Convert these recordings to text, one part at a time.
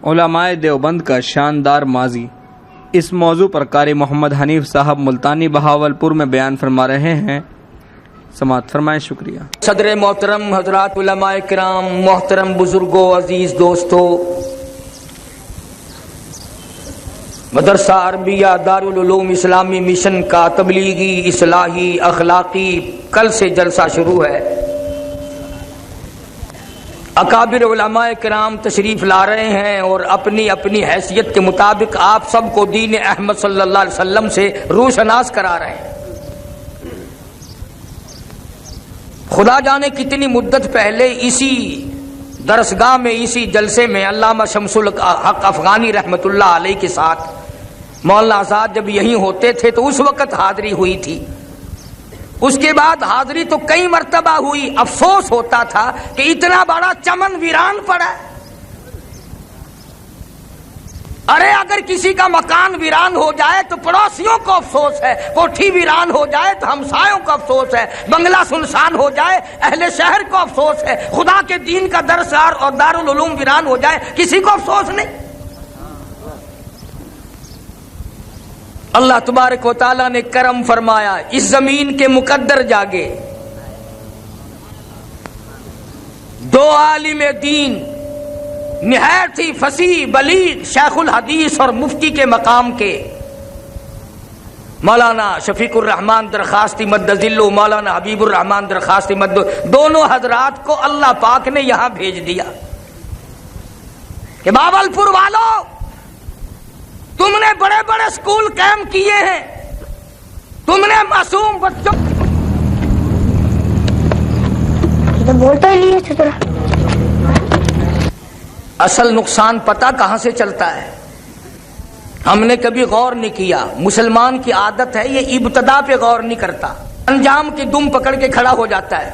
علماء دیوبند کا شاندار ماضی، اس موضوع پر قاری محمد حنیف صاحب ملتانی بہاولپور میں بیان فرما رہے ہیں، سماعت فرمائیں۔ شکریہ۔ صدر محترم، حضرات علماء کرام، محترم بزرگوں، عزیز دوستو، مدرسہ عربیہ دارالعلوم اسلامی مشن کا تبلیغی، اصلاحی، اخلاقی کل سے جلسہ شروع ہے۔ اکابر علماء کرام تشریف لا رہے ہیں اور اپنی اپنی حیثیت کے مطابق آپ سب کو دین احمد صلی اللہ علیہ وسلم سے روشناس کرا رہے ہیں۔ خدا جانے کتنی مدت پہلے اسی درسگاہ میں، اسی جلسے میں علامہ شمس الحق افغانی رحمت اللہ علیہ کے ساتھ مولانا آزاد جب یہیں ہوتے تھے تو اس وقت حاضری ہوئی تھی۔ اس کے بعد حاضری تو کئی مرتبہ ہوئی۔ افسوس ہوتا تھا کہ اتنا بڑا چمن ویران پڑا ہے۔ ارے اگر کسی کا مکان ویران ہو جائے تو پڑوسیوں کو افسوس ہے، کوٹھی ویران ہو جائے تو ہمسایوں کو افسوس ہے، بنگلہ سنسان ہو جائے اہل شہر کو افسوس ہے، خدا کے دین کا درس اور دارالعلوم ویران ہو جائے کسی کو افسوس نہیں۔ اللہ تبارک و تعالیٰ نے کرم فرمایا، اس زمین کے مقدر جاگے، دو عالم دین نہایت ہی فصیح بلیغ شیخ الحدیث اور مفتی کے مقام کے مولانا شفیق الرحمان درخواستی مد ذلہ، مولانا حبیب الرحمان درخواستی مد، دونوں حضرات کو اللہ پاک نے یہاں بھیج دیا کہ بہاولپور والوں، تم نے بڑے بڑے سکول قائم کیے ہیں، تم نے معصوم بچوں بولتا ہی نہیں ہے۔ اصل نقصان پتہ کہاں سے چلتا ہے، ہم نے کبھی غور نہیں کیا۔ مسلمان کی عادت ہے یہ ابتدا پہ غور نہیں کرتا، انجام کی دم پکڑ کے کھڑا ہو جاتا ہے۔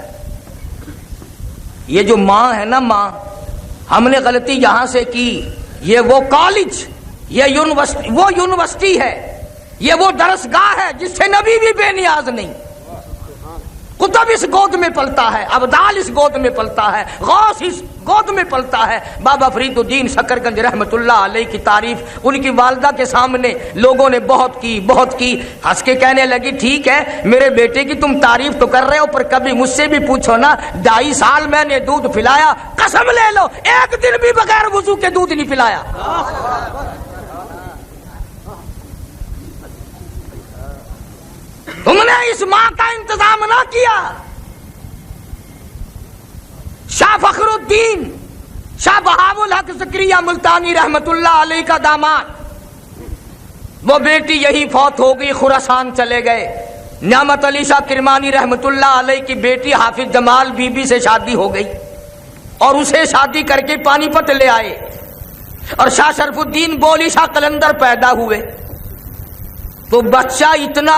یہ جو ماں ہے نا، ماں، ہم نے غلطی یہاں سے کی، یہ وہ کالج، یہ یونیورسٹی، وہ یونیورسٹی ہے، یہ وہ درسگاہ ہے جس سے نبی بھی بے نیاز نہیں۔ کتب اس گود میں پلتا ہے، ابدال اس گود میں پلتا ہے، غوث اس گود میں پلتا ہے۔ بابا فرید الدین شکرگنج رحمت اللہ علیہ کی تعریف ان کی والدہ کے سامنے لوگوں نے بہت کی، ہنس کے کہنے لگی، ٹھیک ہے میرے بیٹے کی تم تعریف تو کر رہے ہو، پر کبھی مجھ سے بھی پوچھو نا، 2.5 سال میں نے دودھ پلایا، قسم لے لو ایک دن بھی بغیر وضو کے دودھ نہیں پلایا۔ تم نے اس ماں کا انتظام نہ کیا۔ شاہ فخر الدین شاہ بہاول حق زکریا ملتانی رحمت اللہ علیہ کا داماد، وہ بیٹی یہی فوت ہو گئی، خراسان چلے گئے۔ نعمت علی شاہ کرمانی رحمت اللہ علیہ کی بیٹی حافظ جمال بی بی سے شادی ہو گئی اور اسے شادی کر کے پانی پت لے آئے، اور شاہ شرف الدین بولی شاہ قلندر پیدا ہوئے تو بچہ اتنا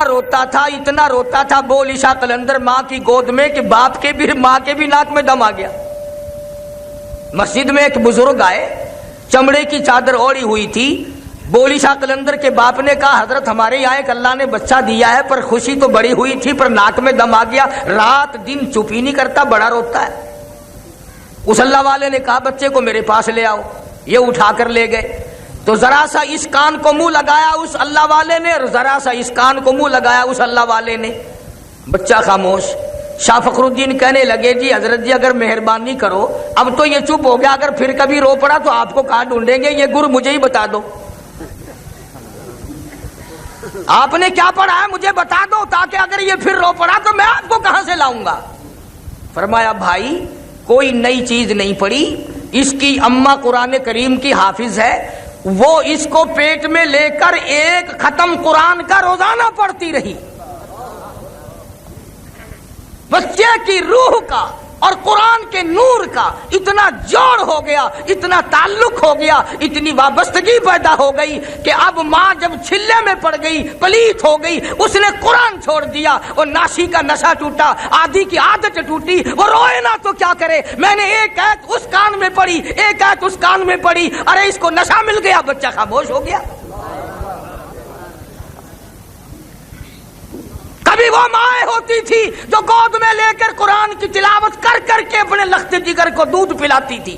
روتا تھا بولی شاہ قلندر ماں کی گود میں کہ باپ کے بھی ماں کے بھی ناک میں دم آ گیا۔ مسجد میں ایک بزرگ آئے، چمڑے کی چادر اوڑھی ہوئی تھی، بولی شاہ قلندر کے باپ نے کہا، حضرت ہمارے یہاں ایک اللہ نے بچہ دیا ہے، پر خوشی تو بڑی ہوئی تھی پر ناک میں دم آ گیا، رات دن چپ ہی نہیں کرتا، بڑا روتا ہے۔ اس اللہ والے نے کہا بچے کو میرے پاس لے آؤ، یہ اٹھا کر لے گئے تو ذرا سا اس کان کو منہ لگایا اس اللہ والے نے، اور ذرا سا اس کان کو منہ لگایا اس اللہ والے نے، بچہ خاموش۔ شاہ فخر الدین کہنے لگے، جی حضرت جی اگر مہربانی کرو، اب تو یہ چپ ہو گیا، اگر پھر کبھی رو پڑا تو آپ کو کہاں ڈھونڈیں گے، یہ گر مجھے ہی بتا دو، آپ نے کیا پڑھا ہے مجھے بتا دو، تاکہ اگر یہ پھر رو پڑا تو میں آپ کو کہاں سے لاؤں گا۔ فرمایا بھائی کوئی نئی چیز نہیں پڑھی، اس کی اماں قرآن کریم کی حافظ ہے، وہ اس کو پیٹ میں لے کر ایک ختم قرآن کا روزانہ پڑھتی رہی۔ بچے کی روح کا اور قرآن کے نور کا اتنا جوڑ ہو گیا، اتنا تعلق ہو گیا، اتنی وابستگی پیدا ہو گئی کہ اب ماں جب چھلے میں پڑ گئی، پلیت ہو گئی، اس نے قرآن چھوڑ دیا، اور ناشی کا نشہ ٹوٹا، آدھی کی عادت ٹوٹی، وہ روئے نہ تو کیا کرے، میں نے ایک آیت اس کان میں پڑھی، ایک آیت اس کان میں پڑھی، ارے اس کو نشہ مل گیا، بچہ خاموش ہو گیا۔ کبھی وہ مائیں ہوتی تھی جو گود میں لے کر قرآن کی تلاوت کر کر کے اپنے لخت جگر کو دودھ پلاتی تھی،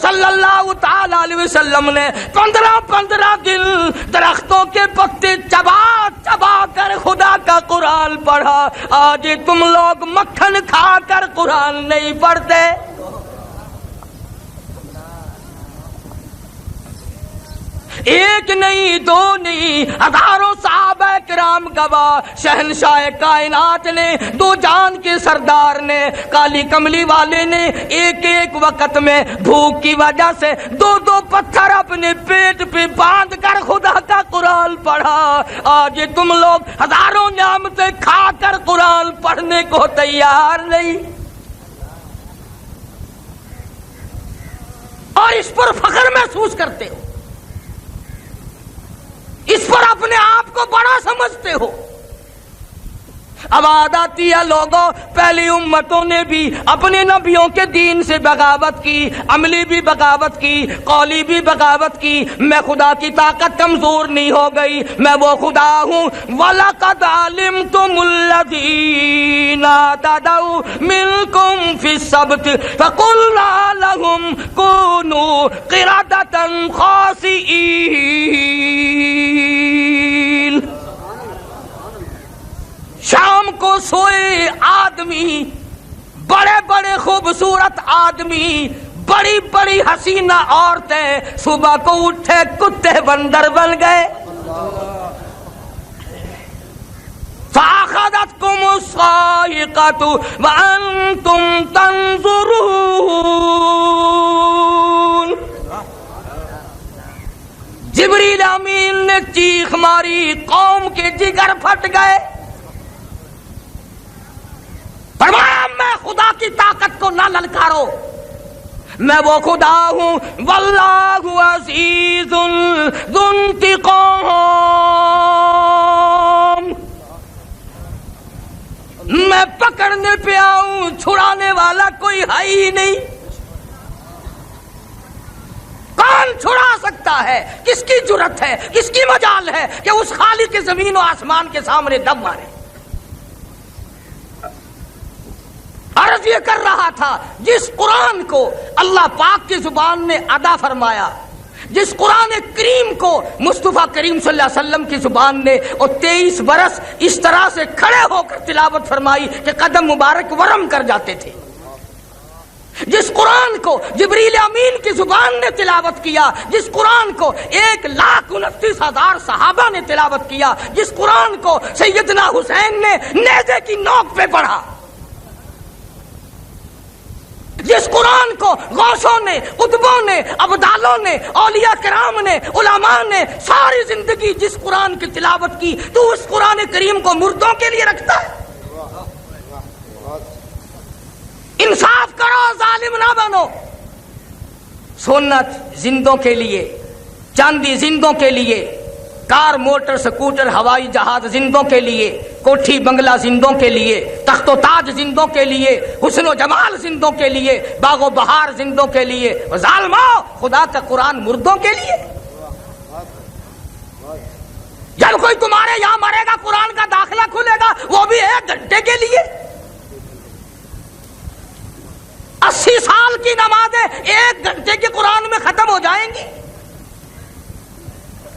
صلی اللہ تعالی علیہ وسلم نے 15 دن درختوں کے پتے چبا چبا کر خدا کا قرآن پڑھا. آج تم لوگ مکھن کھا کر قرآن نہیں پڑھتے. ایک نہیں دو نہیں ہزاروں صحابہ کرام گواہ. شہنشاہ کائنات نے، دو جان کے سردار نے، کالی کملی والے نے ایک ایک وقت میں بھوک کی وجہ سے 2 پتھر اپنے پیٹ پہ باندھ کر خدا کا قرآن پڑھا. آج تم لوگ ہزاروں نعمتیں کھا کر قرآن پڑھنے کو تیار نہیں، اور اس پر فخر محسوس کرتے ہو، اس پر اپنے آپ کو بڑا سمجھتے ہو. اب بات آتی ہے لوگوں، پہلی امتوں نے بھی اپنے نبیوں کے دین سے بغاوت کی، عملی بھی بغاوت کی، قولی بھی بغاوت کی. میں خدا کی طاقت کمزور نہیں ہو گئی، میں وہ خدا ہوں. وَلَقَدْ عَلِمْتُمُ الَّذِينَ اعْتَدَوْا مِنْكُمْ فِي السَّبْتِ فَقُلْنَا لَهُمْ كُونُوا قِرَدَةً خَاسِئِينَ. شام کو سوئے آدمی، بڑے بڑے خوبصورت آدمی، بڑی بڑی حسینہ عورتیں، صبح کو اٹھے کتے بندر بن گئے. فَأَخَذَتْكُمُ الصَّاعِقَةُ وَأَنْتُمْ تَنْظُرُونَ. جبریل امین نے چیخ ماری، قوم کے جگر پھٹ گئے. فرمایا میں خدا کی طاقت کو نہ للکارو، میں وہ خدا ہوں. واللہ عزیز ذو انتقام. میں پکڑنے پہ آؤں، چھڑانے والا کوئی ہے ہی نہیں. کون چھڑا سکتا ہے؟ کس کی جرت ہے، کس کی مجال ہے کہ اس خالق کے زمین و آسمان کے سامنے دم مارے؟ عرض یہ کر رہا تھا، جس قرآن کو اللہ پاک کی زبان نے ادا فرمایا، جس قرآن کریم کو مصطفیٰ کریم صلی اللہ علیہ وسلم کی زبان نے اور 23 برس اس طرح سے کھڑے ہو کر تلاوت فرمائی کہ قدم مبارک ورم کر جاتے تھے، جس قرآن کو جبریل امین کی زبان نے تلاوت کیا، جس قرآن کو 1,29,000 صحابہ نے تلاوت کیا، جس قرآن کو سیدنا حسین نے نیزے کی نوک پہ پڑھا، جس قرآن کو غوثوں نے، قطبوں نے، ابدالوں نے، اولیاء کرام نے، علماء نے ساری زندگی جس قرآن کی تلاوت کی، تو اس قرآن کریم کو مردوں کے لیے رکھتا ہے؟ انصاف کرو، ظالم نہ بنو. سنت زندوں کے لیے، چاندی زندوں کے لیے، کار موٹر سکوٹر ہوائی جہاز زندوں کے لیے، کوٹھی بنگلہ زندوں کے لیے، تخت و تاج زندوں کے لیے، حسن و جمال زندوں کے لیے، باغ و بہار زندوں کے لیے. ظالمو، خدا کا قرآن مردوں کے لیے. جب کوئی تمہارے یہاں مرے گا قرآن کا داخلہ کھلے گا، وہ بھی 1 گھنٹے کے لیے. 80 سال کی نمازیں 1 گھنٹے کے قرآن میں ختم ہو جائیں گی.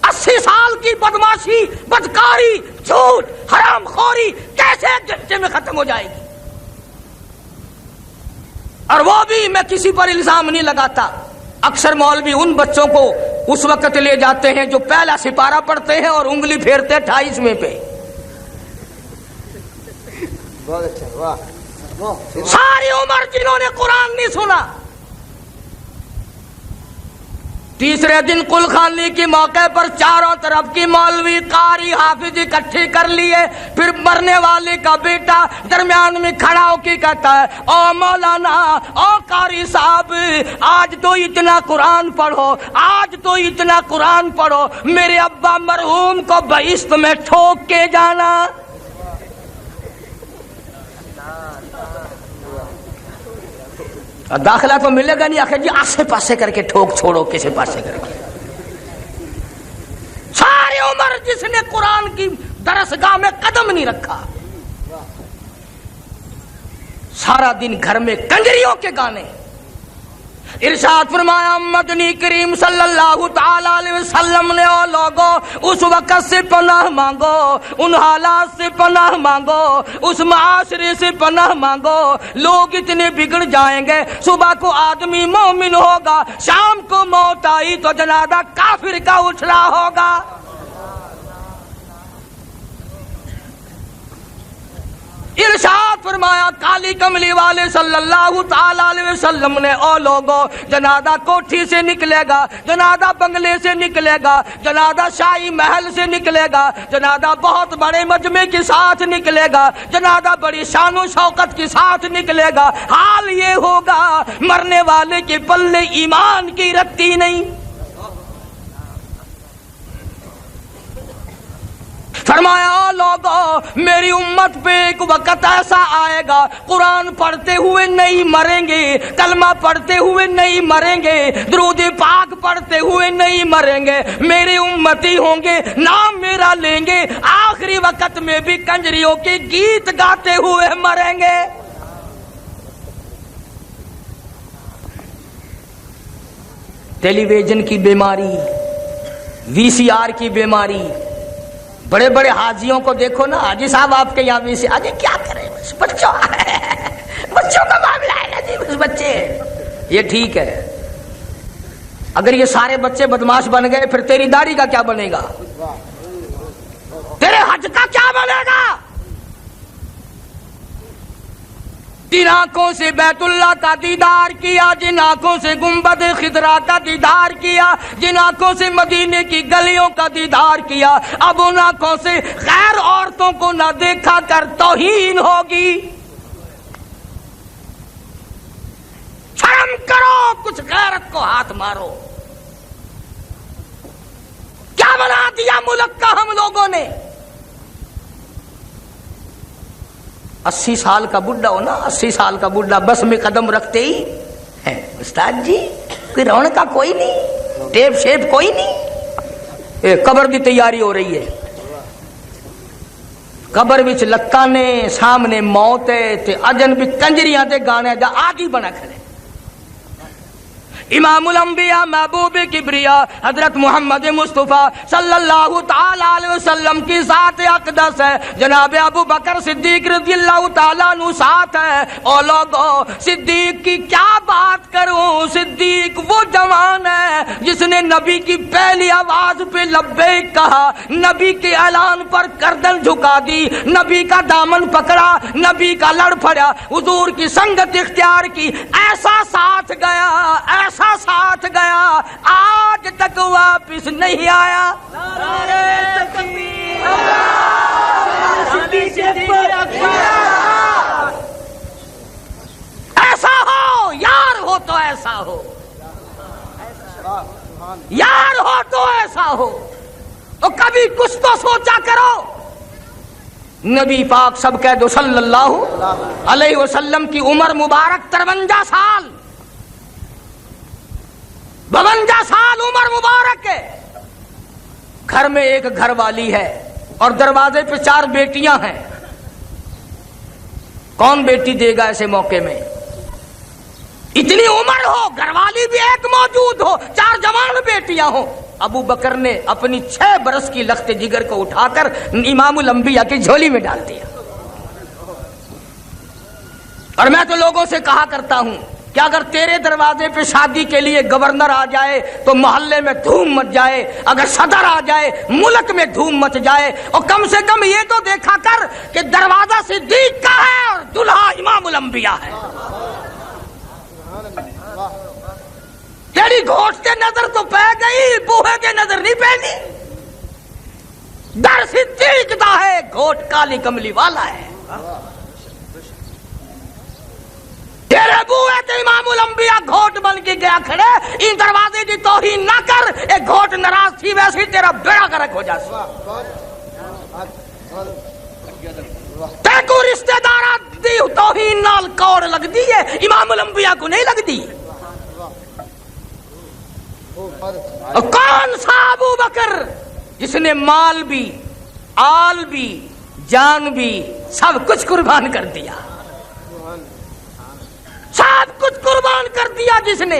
80 سال کی بدماشی، بدکاری، جھوٹ، حرام خوری کیسے 1 گھنٹے میں ختم ہو جائے گی؟ اور وہ بھی میں کسی پر الزام نہیں لگاتا. اکثر مولوی ان بچوں کو اس وقت لے جاتے ہیں جو پہلا سپارہ پڑھتے ہیں اور انگلی پھیرتے 28ویں پہ. ساری عمر جنہوں نے قرآن نہیں سنا، تیسرے دن کل خانی کے موقع پر چاروں طرف کی مولوی، قاری، حافظ اکٹھے کر لیے. پھر مرنے والے کا بیٹا درمیان میں کھڑا ہو کے کہتا ہے، او مولانا، او قاری صاحب، آج تو اتنا قرآن پڑھو، آج تو اتنا قرآن پڑھو، میرے ابا مرحوم کو بہشت میں ٹھوک کے جانا. داخلہ تو ملے گا نہیں، آخر جی آسے پاسے کر کے ٹھوک چھوڑو، کسے پاسے کر کے. ساری عمر جس نے قرآن کی درسگاہ میں قدم نہیں رکھا، سارا دن گھر میں کنجریوں کے گانے، ارشاد فرمایا مدنی کریم صلی اللہ تعالی علیہ وسلم نے او لوگو اس وقت سے پناہ مانگو، ان حالات سے پناہ مانگو، اس معاشرے سے پناہ مانگو، لوگ اتنے بگڑ جائیں گے، صبح کو آدمی مومن ہوگا، شام کو موت آئی تو جنازہ کافر کا اٹھ رہا ہوگا۔ ارشاد فرمایا کالی کملی والے صلی اللہ تعالی علیہ وسلم نے او لوگو جنازہ کوٹھی سے نکلے گا، جنازہ بنگلے سے نکلے گا، جنازہ شاہی محل سے نکلے گا، جنازہ بہت بڑے مجمع کے ساتھ نکلے گا، جنازہ بڑی شان و شوکت کے ساتھ نکلے گا، حال یہ ہوگا مرنے والے کے پلے ایمان کی رتی نہیں۔ فرمایا لوگو میری امت پہ ایک وقت ایسا آئے گا قرآن پڑھتے ہوئے نہیں مریں گے، کلمہ پڑھتے ہوئے نہیں مریں گے، درود پاک پڑھتے ہوئے نہیں مریں گے، میرے امتی ہوں گے، نام میرا لیں گے، آخری وقت میں بھی کنجریوں کے گیت گاتے ہوئے مریں گے۔ ٹیلی ویژن کی بیماری، وی سی آر کی بیماری، بڑے بڑے حاجیوں کو دیکھو نا، حاجی صاحب آپ کے یہاں بھی سے آگے کیا کریں، بس بچوں کا معاملہ ہے نا جی، بس بچے، یہ ٹھیک ہے، اگر یہ سارے بچے بدماش بن گئے پھر تیری داڑھی کا کیا بنے گا، تیرے حج کا کیا بنے گا؟ جن آنکھوں سے بیت اللہ کا دیدار کیا، جن آنکھوں سے گنبد خضرا کا دیدار کیا، جن آنکھوں سے مدینے کی گلیوں کا دیدار کیا، اب ان آنکھوں سے غیر عورتوں کو نہ دیکھا کر توہین ہوگی۔ شرم کرو، کچھ غیرت کو ہاتھ مارو۔ کیا بنا دیا ملک کا ہم لوگوں نے؟ 80 سال کا بڈھا ہو نا، 80 سال کا بڈھا بس میں قدم رکھتے ہی ہے استاد جی کوئی رونق کا کوئی نہیں، ٹیپ شیپ کوئی نہیں، قبر کی تیاری ہو رہی ہے، قبر وچ لکاں نے سامنے موت ہے تے اجن بھی کنجریاں تے گانے دا آگی بنا کھڑے۔ امام الانبیاء محبوب کبریا حضرت محمد مصطفیٰ صلی اللہ تعالی علیہ وسلم کی ذات اقدس ہے، جناب ابو بکر صدیق رضی اللہ تعالیٰ عنہ ساتھ ہے۔ او لوگو صدیق کی کیا بات کروں، صدیق وہ جوان ہے جس نے نبی کی پہلی آواز پہ لبیک کہا، نبی کے اعلان پر گردن جھکا دی، نبی کا دامن پکڑا، نبی کا لڑ پھڑا، حضور کی سنگت اختیار کی، ایسا ساتھ گیا، ایسا ساتھ گیا، آج تک واپس نہیں آیا۔ ایسا ہو، یار ہو تو ایسا ہو، یار ہو تو ایسا ہو، تو کبھی کچھ تو سوچا کرو۔ نبی پاک سب کہہ دو صلی اللہ علیہ وسلم کی عمر مبارک 53 سال، 52 سال عمر مبارک ہے۔ گھر میں ایک گھر والی ہے اور دروازے پہ 4 بیٹیاں ہیں، کون بیٹی دے گا ایسے موقع میں؟ اتنی عمر ہو، گھر والی بھی ایک موجود ہو، 4 جوان بیٹیاں ہوں۔ ابو بکر نے اپنی 6 برس کی لخت جگر کو اٹھا کر امام الانبیاء کی جھولی میں ڈال دیا۔ اور میں تو لوگوں سے کہا کرتا ہوں کہ اگر تیرے دروازے پہ شادی کے لیے گورنر آ جائے تو محلے میں دھوم مچ جائے، اگر صدر آ جائے ملک میں دھوم مچ جائے، اور کم سے کم یہ تو دیکھا کر کہ دروازہ صدیق کا ہے اور دلہا امام الانبیاء ہے۔ تیری گھوٹ کے نظر تو پہ گئی، بوہے کے نظر نہیں پہنی۔ در صدیق دا ہے، گھوٹ کالی کملی والا ہے۔ تیرے بوئے تے امام الانبیاء گھوٹ بن کے گیا کھڑے، ان دروازے کی توہین نہ کر، ایک گھوٹ ناراض تھی ویسے تیرا بیڑا غرق ہو جاتا۔ تے کو رشتہ دارا دی توہین نال کوڑ لگ دی ہے، امام الانبیاء کو نہیں لگ دی۔ کون سا ابو بکر جس نے مال بھی، آل بھی، جان بھی، سب کچھ قربان کر دیا، سب کچھ قربان کر دیا، جس نے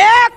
1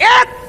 1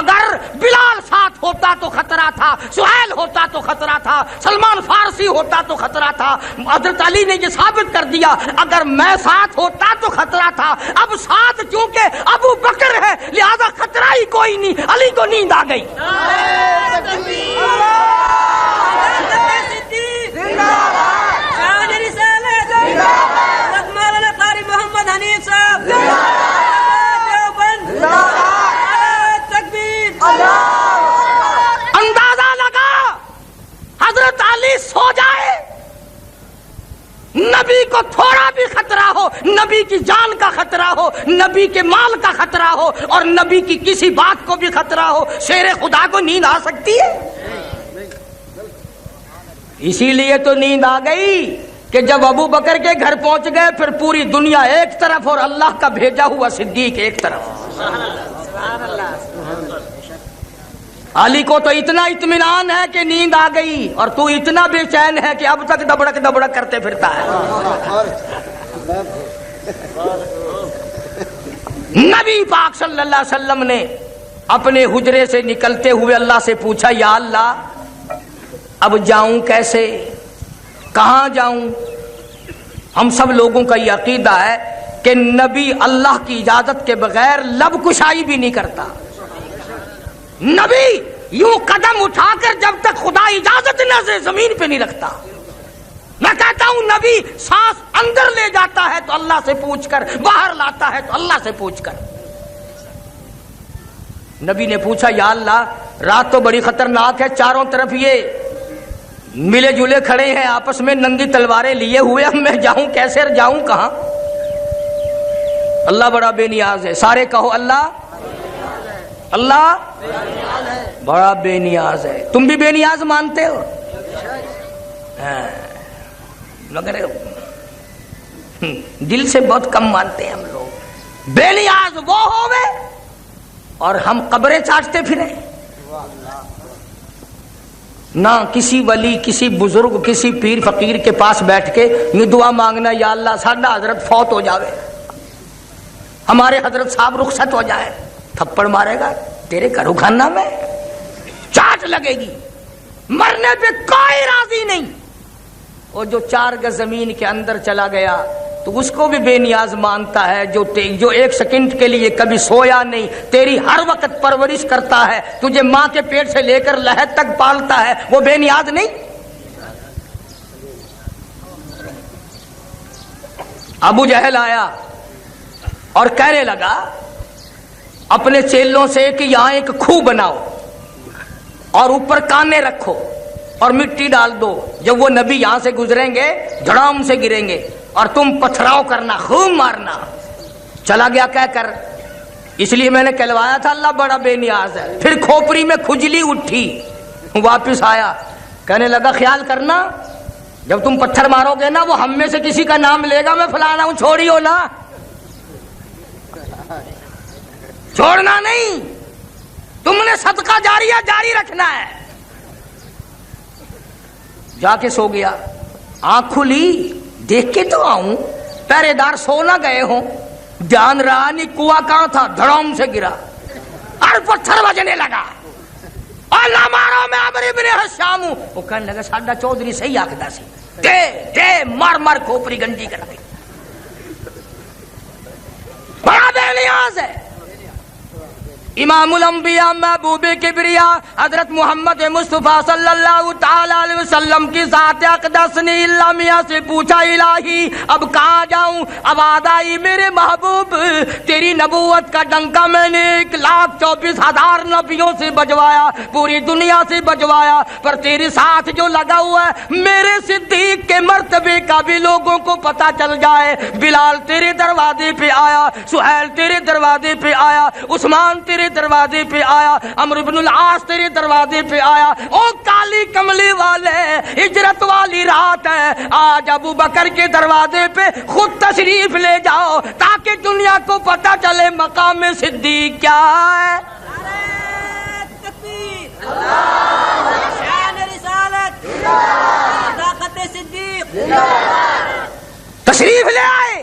اگر بلال ساتھ ہوتا تو خطرہ تھا, سہیل ہوتا تو خطرہ تھا, سلمان فارسی ہوتا تو خطرہ تھا. حضرت علی نے یہ ثابت کر دیا اگر میں ساتھ ہوتا تو خطرہ تھا. اب ساتھ چونکہ ابو بکر ہے لہذا خطرہ ہی کوئی نہیں. علی کو نیند آ گئی. محمد حنیف صاحب اندازہ لگا حضرت علی سو جائے, نبی کو تھوڑا بھی خطرہ ہو, نبی کی جان کا خطرہ ہو, نبی کے مال کا خطرہ ہو اور نبی کی کسی بات کو بھی خطرہ ہو, شیر خدا کو نیند آ سکتی ہے؟ اسی لیے تو نیند آ گئی کہ جب ابو بکر کے گھر پہنچ گئے پھر پوری دنیا ایک طرف اور اللہ کا بھیجا ہوا صدیق ایک طرف. علی کو تو اتنا اطمینان ہے کہ نیند آ گئی اور تو اتنا بے چین ہے کہ اب تک دبڑک دبڑک کرتے پھرتا ہے. نبی پاک صلی اللہ علیہ وسلم نے اپنے حجرے سے نکلتے ہوئے اللہ سے پوچھا یا اللہ اب جاؤں کیسے, کہاں جاؤں؟ ہم سب لوگوں کا یہ عقیدہ ہے کہ نبی اللہ کی اجازت کے بغیر لب کشائی بھی نہیں کرتا. نبی یوں قدم اٹھا کر جب تک خدا اجازت نہ دے زمین پہ نہیں رکھتا. میں کہتا ہوں نبی سانس اندر لے جاتا ہے تو اللہ سے پوچھ کر, باہر لاتا ہے تو اللہ سے پوچھ کر. نبی نے پوچھا یا اللہ رات تو بڑی خطرناک ہے, چاروں طرف یہ ملے جلے کھڑے ہیں آپس میں ننگی تلواریں لیے ہوئے, اب میں جاؤں کیسے اور جاؤں کہاں؟ اللہ بڑا بے نیاز ہے. سارے کہو اللہ, اللہ بڑا بے نیاز ہے. تم بھی بے نیاز مانتے ہو مگر دل سے بہت کم مانتے ہیں ہم لوگ. بے نیاز وہ ہوئے اور ہم قبریں چاٹتے پھریں. نہ کسی ولی, کسی بزرگ, کسی پیر فقیر کے پاس بیٹھ کے یہ دعا مانگنا یا اللہ ساڈا حضرت فوت ہو جاوے, ہمارے حضرت صاحب رخصت ہو جائے. تھپڑ مارے گا تیرے گھروں کھانا میں, چاٹ لگے گی, مرنے پہ کوئی راضی نہیں. اور جو 4 گز زمین کے اندر چلا گیا تو اس کو بھی بے نیاز مانتا ہے, جو 1 سیکنڈ کے لیے کبھی سویا نہیں, تیری ہر وقت پرورش کرتا ہے, تجھے ماں کے پیٹ سے لے کر لحد تک پالتا ہے, وہ بے نیاز نہیں؟ ابو جہل آیا اور کہنے لگا اپنے چیلوں سے کہ یہاں ایک کھو بناؤ اور اوپر کانے رکھو اور مٹی ڈال دو, جب وہ نبی یہاں سے گزریں گے دھڑام سے گریں گے اور تم پتھراؤ کرنا, خوب مارنا. چلا گیا کہہ کر, اس لیے میں نے کہلوایا تھا اللہ بڑا بے نیاز ہے. پھر کھوپڑی میں کھجلی اٹھی, واپس آیا کہنے لگا خیال کرنا جب تم پتھر مارو گے نا وہ ہم میں سے کسی کا نام لے گا, میں فلانا ہوں, چھوڑیو نا, چھوڑنا نہیں, تم نے صدقہ جاریہ جاری رکھنا ہے. جا کے سو گیا. آنکھ کھلی, دیکھ کے تو آؤں, پہرے دار سو نہ گئے ہوں, دھیان رہا نہیں کنواں کہاں تھا, دھڑام سے گرا اور پتھر بجنے لگا. اور نہ مارو میں عمرو بن حشام ہوں. وہ کہنے لگا ساڈا چودھری صحیح آکھدا سی, دے مار مار کھوپڑی گنڈی کر دی. بڑا بے نیاز ہے. امام الانبیاء محبوب کبریا حضرت محمد مصطفیٰ صلی اللہ تعالی علیہ وسلم کی ذات اقدس نے اللہ میاں سے پوچھا الہی اب کہاں جاؤں؟ اب آئی میرے محبوب, تیری نبوت کا ڈنکا میں نے 1,24,000 نبیوں سے بجوایا, پوری دنیا سے بجوایا, پر تیرے ساتھ جو لگا ہوا ہے میرے صدیق کے مرتبے کا بھی لوگوں کو پتا چل جائے. بلال تیرے دروازے پہ آیا, سہیل تیرے دروازے پہ آیا, عثمان تیرے دروازے پہ آیا, عمرو بن العاص تیرے دروازے پہ آیا. او کالی کملی والے, ہجرت والی رات ہے, آج ابو بکر کے دروازے پہ خود تشریف لے جاؤ تاکہ دنیا کو پتا چلے مقام صدیق کیا ہے. تشریف لے آئے.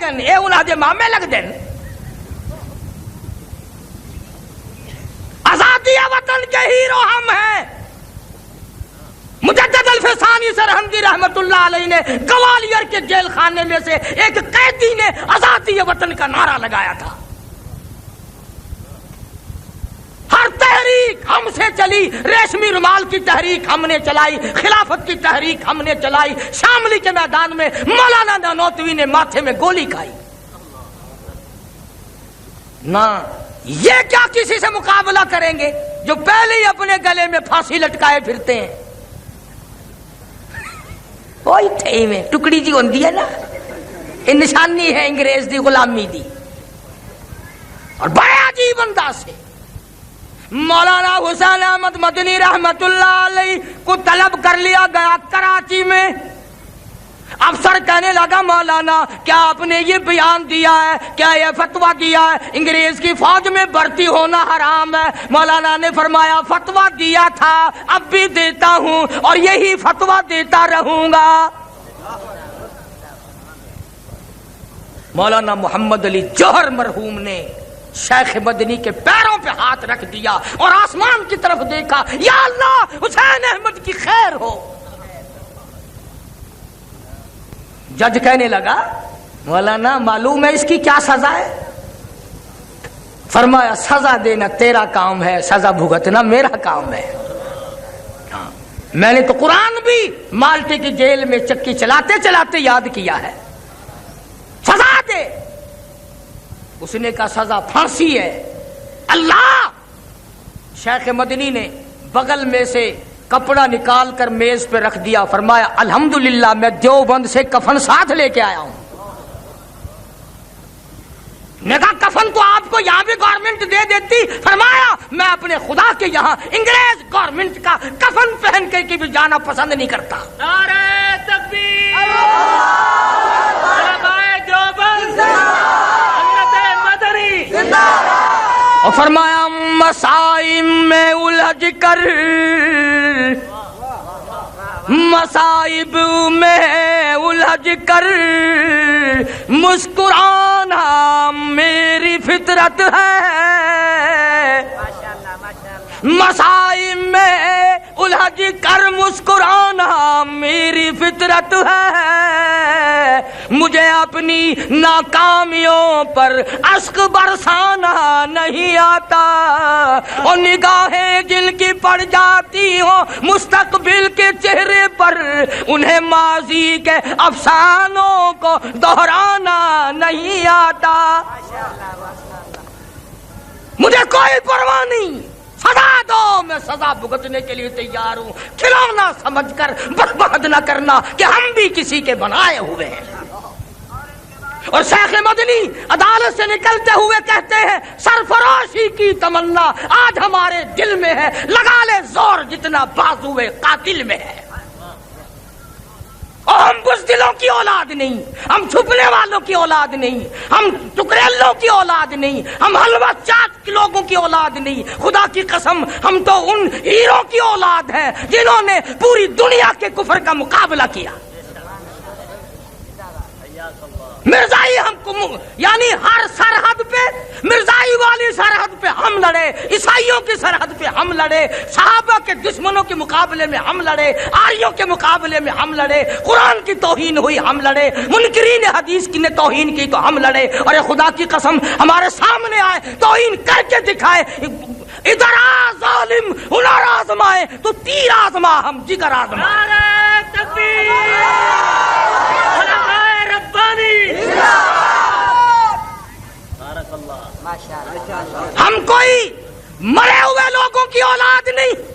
گن اے انہاں دے مامے لگ دین آزادی وطن کے ہیرو ہم ہیں مجدد الفسانی سرہندی رحمت اللہ علیہ نے گوالیار کے جیل خانے میں سے ایک قیدی نے آزادی وطن کا نعرہ لگایا تھا ہر تحریک ہم سے چلی ریشمی رومال کی تحریک ہم نے چلائی خلافت کی تحریک ہم نے چلائی شاملی کے میدان میں مولانا نانوتوی نے ماتھے میں گولی کھائی نہ یہ کیا کسی سے مقابلہ کریں گے جو پہلے ہی اپنے گلے میں پھانسی لٹکائے پھرتے ہیں وہی تھے میں ٹکڑی جی ہوندی ہے نا یہ نشانی ہے انگریز دی غلامی دی اور بڑے عجیب انداز سے مولانا حسین احمد مدنی رحمت اللہ علیہ کو طلب کر لیا گیا کراچی میں افسر کہنے لگا مولانا کیا آپ نے یہ بیان دیا ہے کیا یہ فتویٰ دیا ہے انگریز کی فوج میں بھرتی ہونا حرام ہے مولانا نے فرمایا فتویٰ دیا تھا اب بھی دیتا ہوں اور یہی فتویٰ دیتا رہوں گا مولانا محمد علی جوہر مرحوم نے شیخ مدنی کے پیروں پہ ہاتھ رکھ دیا اور آسمان کی طرف دیکھا یا اللہ حسین احمد کی خیر ہو جج کہنے لگا مولانا معلوم ہے اس کی کیا سزا ہے فرمایا سزا دینا تیرا کام ہے سزا بھگتنا میرا کام ہے میں نے تو قرآن بھی مالٹے کی جیل میں چکی چلاتے چلاتے یاد کیا ہے سزا دے اس نے کہا سزا پھانسی ہے اللہ شیخ مدنی نے بغل میں سے کپڑا نکال کر میز پہ رکھ دیا فرمایا الحمدللہ میں دیوبند سے کفن ساتھ لے کے آیا ہوں نے کہا کفن تو آپ کو یہاں بھی گورنمنٹ دے دیتی فرمایا میں اپنے خدا کے یہاں انگریز گورنمنٹ کا کفن پہن کے بھی جانا پسند نہیں کرتا نعرہ تکبیر علماء دیوبند سنت مدنی اور فرمایا مسائب میں الجھ کر مصائب میں الجھ کر مسکرانا میری فطرت ہے مصائب میں الجھ کر مسکرانا میری فطرت ہے مجھے اپنی ناکامیوں پر اشک برسانا نہیں آتا اور نگاہیں جن کی پڑ جاتی ہوں مستقبل کے چہرے پر انہیں ماضی کے افسانوں کو دہرانا نہیں آتا مجھے کوئی پرواہ نہیں سزا دو میں سزا بھگتنے کے لیے تیار ہوں کھلونا سمجھ کر برباد نہ کرنا کہ ہم بھی کسی کے بنائے ہوئے ہیں اور شیخ مدنی عدالت سے نکلتے ہوئے کہتے ہیں سرفراشی کی تمنا آج ہمارے دل میں ہے لگا لے زور جتنا بازوئے قاتل میں ہے اور ہم بزدلوں کی اولاد نہیں ہم چھپنے والوں کی اولاد نہیں ہم ٹکریلوں کی اولاد نہیں ہم حلوہ چاٹ لوگوں کی اولاد نہیں خدا کی قسم ہم تو ان ہیروں کی اولاد ہیں جنہوں نے پوری دنیا کے کفر کا مقابلہ کیا مرزائی ہم کو یعنی ہر سرحد پہ مرزائی والی سرحد پہ ہم لڑے عیسائیوں کی سرحد پہ ہم لڑے صحابہ کے دشمنوں کے مقابلے میں ہم لڑے آریوں کے مقابلے میں ہم لڑے قرآن کی توہین ہوئی ہم لڑے منکرین حدیث کی نے توہین کی تو ہم لڑے اور خدا کی قسم ہمارے سامنے آئے توہین کر کے دکھائے ادھر آ ظالم ہنر آزمائے تو تیر آزما ہم جگر آزما نعرہ تکبیر علماء ربانی ہم کوئی مرے ہوئے لوگوں کی اولاد نہیں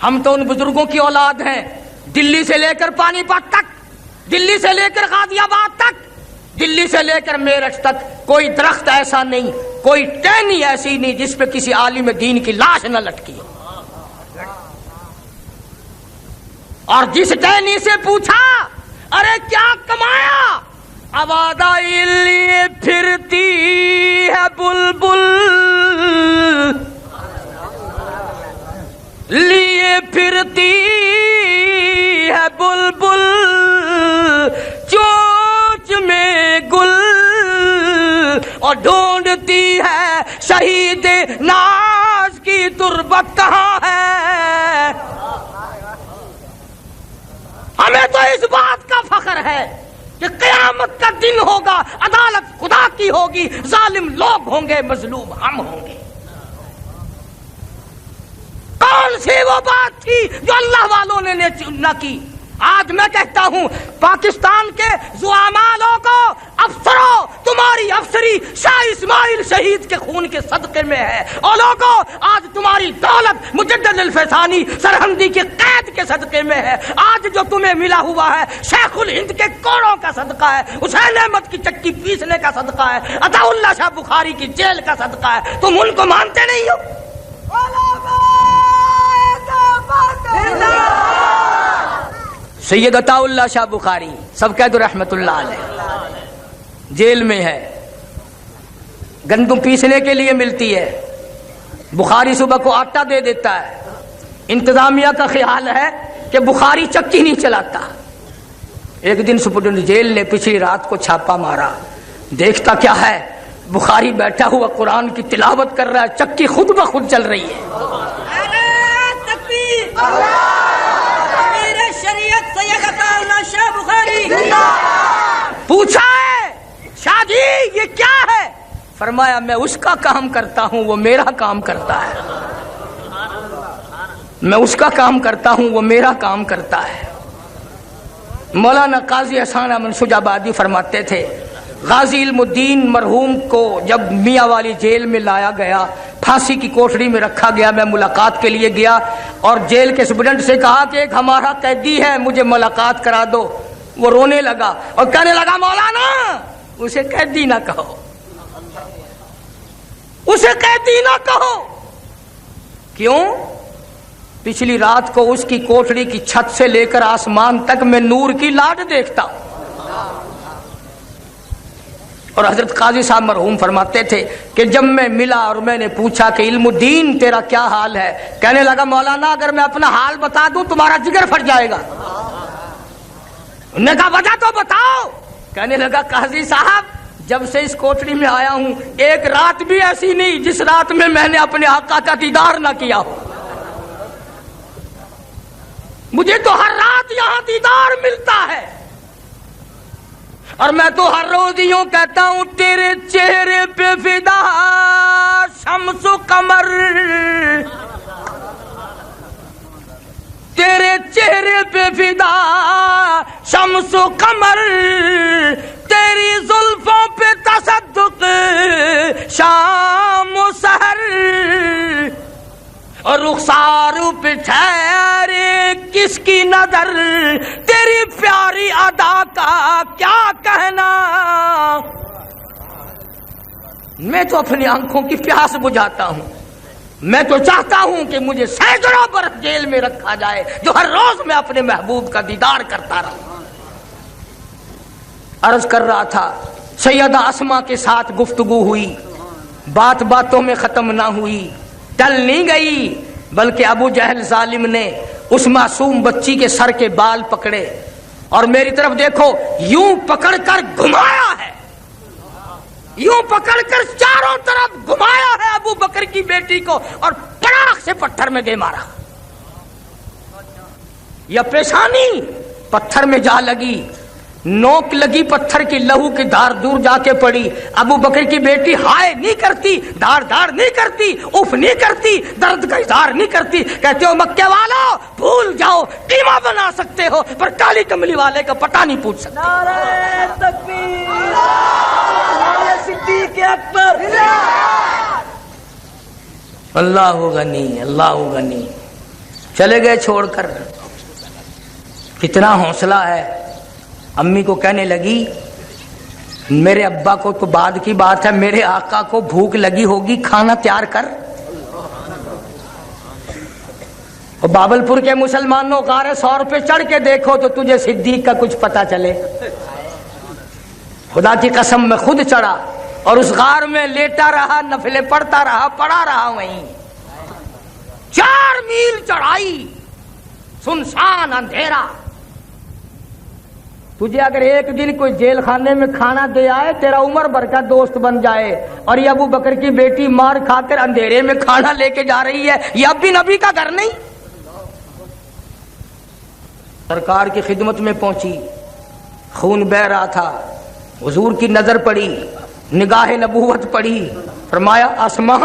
ہم تو ان بزرگوں کی اولاد ہیں دلی سے لے کر پانی پت تک دلی سے لے کر غازی آباد تک دلی سے لے کر میرٹھ تک کوئی درخت ایسا نہیں کوئی ٹہنی ایسی نہیں جس پہ کسی عالم دین کی لاش نہ لٹکی اور جس ٹہنی سے پوچھا ارے کیا کمایا آبادائی لیے پھرتی ہے بلبل لیے پھرتی ہے بلبل شہید ناز کی تربت کہاں ہے؟ ہمیں تو اس بات کا فخر ہے کہ قیامت کا دن ہوگا، عدالت خدا کی ہوگی، ظالم لوگ ہوں گے، مظلوم ہم ہوں گے۔ کون سی وہ بات تھی جو اللہ والوں نے نہ کی؟ آج میں کہتا ہوں پاکستان کے زعماء لوگوں، افسروں، تمہاری افسری شاہ اسماعیل شہید کے خون کے صدقے میں ہے، اور لوگوں آج تمہاری دولت مجدد الفیضانی سرہندی کی قید کے صدقے میں ہے، آج جو تمہیں ملا ہوا ہے شیخ الہند کے کوڑوں کا صدقہ ہے، حسین احمد کی چکی پیسنے کا صدقہ ہے، عطا اللہ شاہ بخاری کی جیل کا صدقہ ہے۔ تم ان کو مانتے نہیں ہو؟ سید عطا اللہ شاہ بخاری سب کہہ دو رحمت اللہ علیہ، جیل میں ہے، گندم پیسنے کے لیے ملتی ہے، بخاری صبح کو آٹا دے دیتا ہے، انتظامیہ کا خیال ہے کہ بخاری چکی نہیں چلاتا۔ ایک دن سپرڈنٹ جیل نے پچھلی رات کو چھاپا مارا، دیکھتا کیا ہے، بخاری بیٹھا ہوا قرآن کی تلاوت کر رہا ہے، چکی خود بخود چل رہی ہے۔ پوچھا ہے شاہ جی یہ کیا ہے؟ فرمایا میں اس کا کام کرتا ہوں وہ میرا کام کرتا ہے، میں اس کا کام کرتا ہوں وہ میرا کام کرتا ہے۔ مولانا قاضی حسان منشوج آبادی فرماتے تھے غازی علم الدین مرحوم کو جب میاں والی جیل میں لایا گیا، پھانسی کی کوٹڑی میں رکھا گیا، میں ملاقات کے لیے گیا اور جیل کے سپرنٹنڈنٹ سے کہا کہ ایک ہمارا قیدی ہے مجھے ملاقات کرا دو۔ وہ رونے لگا اور کہنے لگا مولانا اسے قیدی نہ کہو، اسے قیدی نہ کہو۔ کیوں؟ پچھلی رات کو اس کی کوٹڑی کی چھت سے لے کر آسمان تک میں نور کی لاٹ دیکھتا ہوں۔ اور حضرت قاضی صاحب مرحوم فرماتے تھے کہ جب میں ملا اور میں نے پوچھا کہ علم الدین تیرا کیا حال ہے، کہنے لگا مولانا اگر میں اپنا حال بتا دوں تمہارا جگر پھٹ جائے گا۔ انہوں نے کہا وجہ تو بتاؤ۔ کہنے لگا قاضی صاحب جب سے اس کوٹڑی میں آیا ہوں ایک رات بھی ایسی نہیں جس رات میں نے اپنے آقا کا دیدار نہ کیا ہو، مجھے تو ہر رات یہاں دیدار ملتا ہے، اور میں تو ہر روز یوں کہتا ہوں تیرے چہرے پہ فدا شمس و قمر، تیرے چہرے پہ فدا شمس و قمر، تیری زلفوں پہ تصدق شام و سحر، اور رخسار پہ ٹھہرے کس کی نظر، تیری پیاری ادا کا کیا کہنا۔ میں تو اپنی آنکھوں کی پیاس بجھاتا ہوں، میں تو چاہتا ہوں کہ مجھے سینکڑوں برس جیل میں رکھا جائے جو ہر روز میں اپنے محبوب کا دیدار کرتا رہا۔ عرض کر رہا تھا سیدہ اسما کے ساتھ گفتگو ہوئی، بات باتوں میں ختم نہ ہوئی، ٹل نہیں گئی، بلکہ ابو جہل ظالم نے اس معصوم بچی کے سر کے بال پکڑے اور میری طرف دیکھو یوں پکڑ کر گھمایا ہے، یوں پکڑ کر چاروں طرف گھمایا ہے ابو بکر کی بیٹی کو، اور پڑاخ سے پتھر میں دے مارا۔ یا پیشانی پتھر میں جا لگی، نوک لگی پتھر کی، لہو کی دھار دور جا کے پڑی۔ ابو بکر کی بیٹی ہائے نہیں کرتی، دھار دھار نہیں کرتی، اف نہیں کرتی، درد کا اظہار نہیں کرتی، کہتے ہو مکے والو بھول جاؤ قیمہ بنا سکتے ہو پر کالی کملی والے کا پتہ نہیں پوچھ سکتے۔ نعرہ تکبیر، نعرہ صدیق اکبر، اللہ غنی اللہ غنی۔ چلے گئے چھوڑ کر، کتنا حوصلہ ہے۔ امی کو کہنے لگی میرے ابا کو تو بعد کی بات ہے، میرے آقا کو بھوک لگی ہوگی، کھانا تیار کر۔ اور بابل پور کے مسلمانوں غار سور پہ چڑھ کے دیکھو تو تجھے صدیق کا کچھ پتا چلے۔ خدا کی قسم میں خود چڑھا اور اس غار میں لیٹا رہا، نفلیں پڑھتا رہا، پڑھا رہا وہیں۔ 4 میل چڑھائی، سنسان اندھیرا۔ تجھے اگر ایک دن کوئی جیل خانے میں کھانا دے آئے، تیرا عمر بھر کا دوست بن جائے اور یہ ابو بکر کی بیٹی مار کھا کر اندھیرے میں کھانا لے کے جا رہی ہے، یہ اب بھی نبی کا گھر نہیں؟ سرکار کی خدمت میں پہنچی، خون بہ رہا تھا، حضور کی نظر پڑی، نگاہ نبوت پڑی، فرمایا اسماء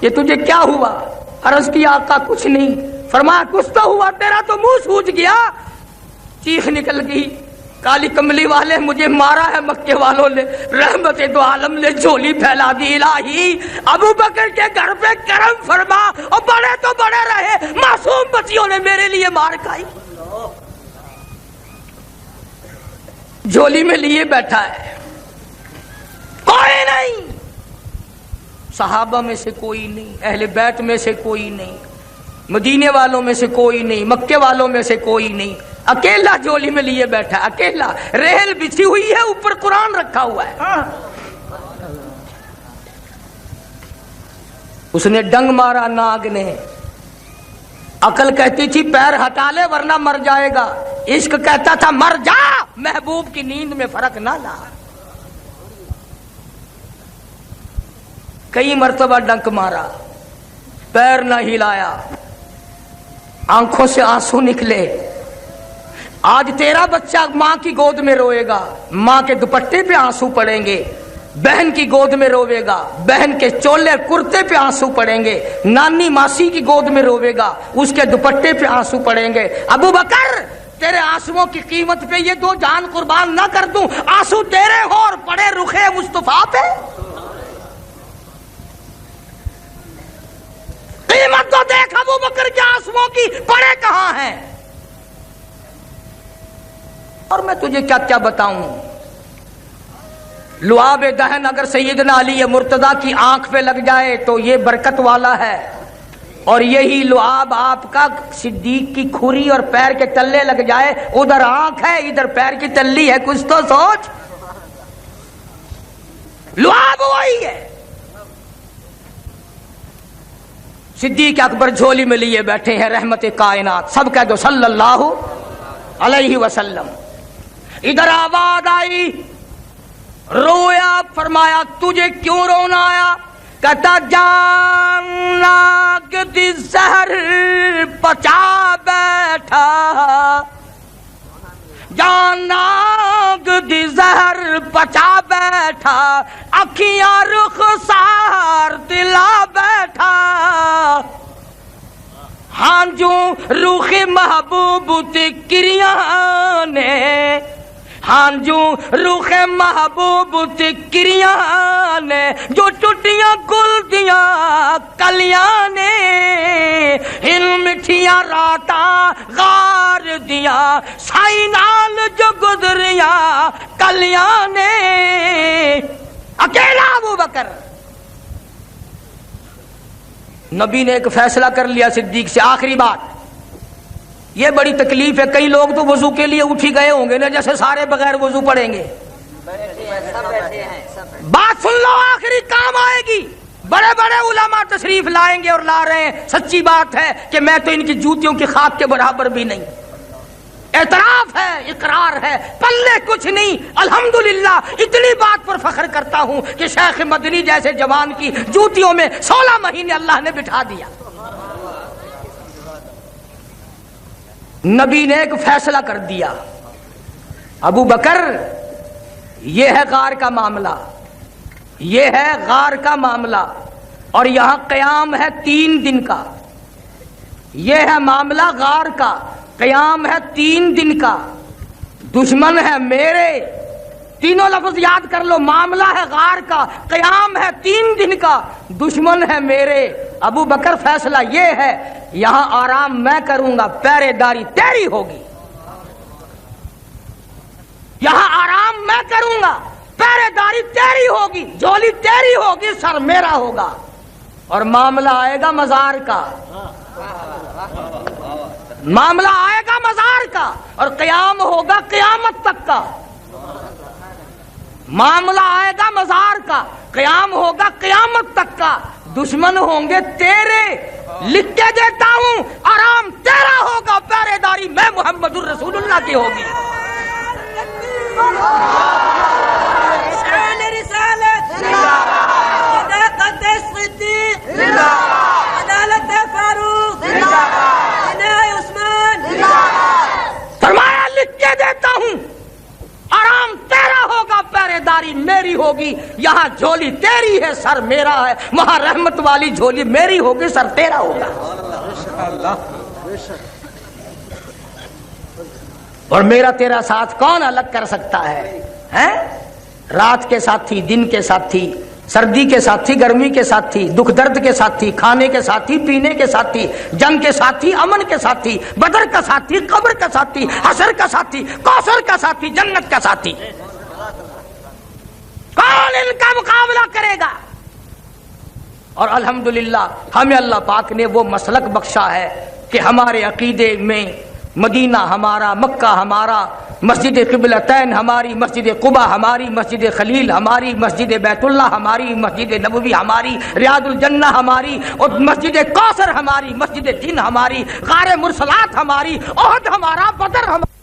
یہ تجھے کیا ہوا؟ عرض کیا آقا کچھ نہیں۔ فرمایا کچھ تو ہوا، تیرا تو منہ سوج گیا۔ چیخ نکل گئی، کالی کملی والے مجھے مارا ہے مکے والوں نے، رحمت دو عالم نے جھولی پھیلا دی۔ الہی ابو بکر کے گھر پہ کرم فرما، اور بڑے تو بڑے رہے، معصوم بچیوں نے میرے لیے مار کھائی۔ جھولی میں لیے بیٹھا ہے، کوئی نہیں، صحابہ میں سے کوئی نہیں، اہل بیت میں سے کوئی نہیں، مدینے والوں میں سے کوئی نہیں، مکے والوں میں سے کوئی نہیں، اکیلا جھولی میں لیے بیٹھا، اکیلا، ریل بچھی ہوئی ہے، اوپر قرآن رکھا ہوا ہے۔ اس نے ڈنگ مارا ناگ نے، عقل کہتی تھی پیر ہٹا لے ورنہ مر جائے گا، عشق کہتا تھا مر جا، محبوب کی نیند میں فرق نہ لا۔ کئی مرتبہ ڈنک مارا، پیر نہ ہلایا، آنکھوں سے آنسو نکلے۔ آج تیرا بچہ ماں کی گود میں روئے گا، ماں کے دوپٹے پہ آنسو پڑیں گے، بہن کی گود میں روے گا، بہن کے چولے کرتے پہ آنسو پڑیں گے، نانی ماسی کی گود میں روے گا، اس کے دوپٹے پہ آنسو پڑیں گے۔ ابو بکر تیرے آنسوؤں کی قیمت پہ یہ دو جان قربان نہ کر دوں؟ آنسو تیرے ہو اور پڑے رخے مصطفیٰ پہ، قیمت تو دیکھ ابو بکر کے آنسوؤں کی، پڑے کہاں ہیں؟ اور میں تجھے کیا کیا بتاؤں، لعاب دہن اگر سیدنا علی مرتضیٰ کی آنکھ پہ لگ جائے تو یہ برکت والا ہے، اور یہی لعاب آپ کا صدیق کی کھری اور پیر کے تلے لگ جائے، ادھر آنکھ ہے ادھر پیر کی تلی ہے، کچھ تو سوچ۔ لعاب وہی ہے۔ صدیق اکبر جھولی میں لیے بیٹھے ہیں، رحمت کائنات، سب کہہ دو صلی اللہ علیہ وسلم۔ ادھر آواز آئی، رویا، فرمایا تجھے کیوں رونا آیا؟ کہتا جان ناگ دی زہر پچا بیٹھا، جان ناگ دی زہر پچا بیٹھا، اکھیاں رخسار دلا بیٹھا، ہاں جو روح محبوب تے کریاں نے، ہاں جو روح محبوب تے کریاں نے، جو ٹوٹیاں گل دیاں کلیاں نے، ان مٹھیاں راتاں غار دیاں سائی نال جو گزریاں کلیاں نے۔ اکیلا ابو بکر۔ نبی نے ایک فیصلہ کر لیا صدیق سے، آخری بات، یہ بڑی تکلیف ہے، کئی لوگ تو وضو کے لیے اٹھی گئے ہوں گے نا، جیسے سارے بغیر وضو پڑیں گے۔ بات سن لو، آخری کام آئے گی، بڑے بڑے علماء تشریف لائیں گے اور لا رہے ہیں، سچی بات ہے کہ میں تو ان کی جوتیوں کی خاک کے برابر بھی نہیں، اعتراف ہے، اقرار ہے، پلے کچھ نہیں۔ الحمدللہ اتنی بات پر فخر کرتا ہوں کہ شیخ مدنی جیسے جوان کی جوتیوں میں 16 مہینے اللہ نے بٹھا دیا۔ نبی نے ایک فیصلہ کر دیا، ابو بکر یہ ہے غار کا معاملہ، یہ ہے غار کا معاملہ، اور یہاں قیام ہے 3 دن کا، یہ ہے معاملہ غار کا، قیام ہے 3 دن کا، دشمن ہے میرے، تینوں لفظ یاد کر لو، معاملہ ہے غار کا، قیام ہے 3 دن کا، دشمن ہے میرے۔ ابو بکر فیصلہ یہ ہے، یہاں آرام میں کروں گا، پہرے داری تیری ہوگی، یہاں آرام میں کروں گا، پہرے داری تیری ہوگی، جھولی تیری ہوگی، سر میرا ہوگا، اور معاملہ آئے گا مزار کا، معاملہ آئے گا مزار کا، اور قیام ہوگا قیامت تک کا، معاملہ آئے گا مزار کا، قیام ہوگا قیامت تک کا، دشمن ہوں گے تیرے، لکھ کے دیتا ہوں، آرام تیرا ہوگا، پہرے داری میں محمد الرسول اللہ کی ہوگی۔ شان رسالت میری ہوگی. یہاں جھولی تیری ہے سر میرا ہے, وہاں رحمت والی جھولی میری ہوگی سر تیرا ہوگا. اور میرا تیرا ساتھ کون الگ کر سکتا ہے؟ رات کے ساتھی, دن کے ساتھی, سردی کے ساتھی, گرمی کے ساتھی, دکھ درد کے ساتھی, کھانے کے ساتھی, پینے کے ساتھی, جنگ کے ساتھی, امن کے ساتھی, بدر کا ساتھی, قبر کا ساتھی, حشر کا ساتھی, کوثر کا ساتھی, جنت کا ساتھی. کون ان کا مقابلہ کرے گا؟ اور الحمدللہ ہمیں اللہ پاک نے وہ مسلک بخشا ہے کہ ہمارے عقیدے میں مدینہ ہمارا, مکہ ہمارا, مسجد قبلتین ہماری, مسجد قبا ہماری, مسجد خلیل ہماری, مسجد بیت اللہ ہماری, مسجد نبوی ہماری, ریاض الجنہ ہماری, اور مسجد کوثر ہماری, مسجد جن ہماری, غار مرسلات ہماری, احد ہمارا, بدر ہمارا.